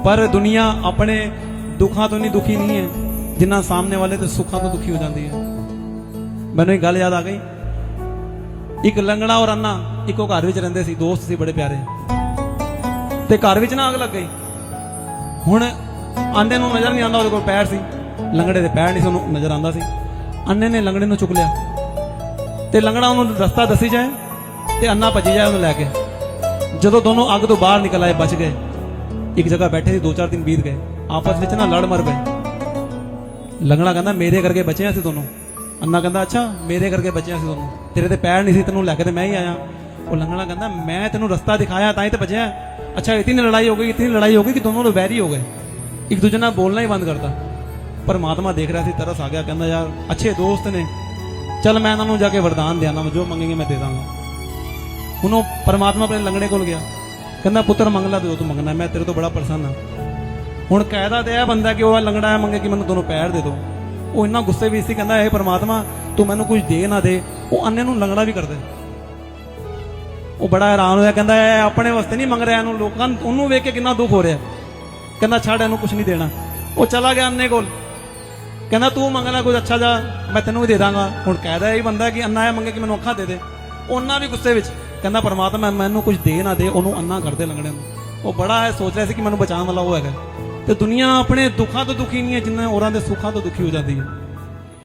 पर दुनिया अपने दुखों तो नहीं दुखी नहीं है जिन्ना सामने वाले तो सुखों तो दुखी हो जाती है। मैनू एक गल याद आ गई, एक लंगड़ा और अन्ना इको घर विच रहिंदे सी, दोस्त सी बड़े प्यारे। ते घर विच ना अग लग गई। हुण आंदे नूं नज़र नहीं आंदा, उहदे कोल पैर सी, लंगड़े दे पैर नहीं सी उहनूं नज़र आंदा सी। अन्ने ने लंगड़े नूं चुक लिया ते लंगड़ा उहनूं रस्ता दसी जाए ते अन्ना भजी जाए उहनूं लैके। जदों दोनों अग तो बाहर निकल आए, बच गए, एक जगह बैठे सी, 2-4 दिन बीत गए, आपस विच ना लड़ मर गए। लंगड़ा कहंदा मेरे करके बचे असीं दोनों। अन्ना कहंदा अच्छा मेरे करके बचे असीं दोनों, तेरे ते पैर नहीं सी, तैनूं लैके ते मैं ही आया। वो लंगड़ा कहंदा मैं तैनूं रस्ता दिखाया तां ही ते बचया। अच्छा इतनी लड़ाई हो गई कि दोनों लोग वैरी हो गए, एक दूजे नाल बोलना ही बंद करता। परमात्मा देख रहा सी, तरस आ गया, कहंदा यार अच्छे दोस्त ने, चल मैं इन्हां नूं जाके वरदान दे आना, जो मंगेंगे मैं दे दांगा। हुण परमात्मा अपने लंगड़े कोल गया, कहंदा पुत्र मंग ला जो तू मंगना, मैं तेरे तो बड़ा प्रसन्न हाँ। हुण कायदा ते यह बंदा कि वह लंगड़ा है मंगे कि मैनूं दोनों पैर दे दो। वो इन्ना गुस्से भी सी, कहंदा हे परमात्मा तू मैनूं कुछ दे ना दे, वो अन्ने नूं लंगड़ा भी कर दे। वो बड़ा हैरान होया, कहंदा अपने वास्ते नहीं मंग रहा, इहनूं लोकां उहनूं वेख के कितना दुख हो रहा। कहंदा छड़ इहनूं कुछ नहीं देना। वो चला गया अन्ने कोल, कहंदा तू मंगना कुछ अच्छा जा, मैं तेनों भी दे दांगा। हुण कायदा यही बंदा कि अन्ना है मंगे कि मैनूं अखां दे दे। उन्ना भी गुस्से विच कहंदा परमात्मा मैनूं कुछ दे ना दे, उहनूं अन्ना कर दे लंगड़े नूं। वो बड़ा है सोच रहा सी कि मैनूं बचाउण वाला वो हैगा। ते दुनिया अपने दुखां तो दुखी नहीं है जिन्ना होरां दे सुखां तो दुखी हो जाती है।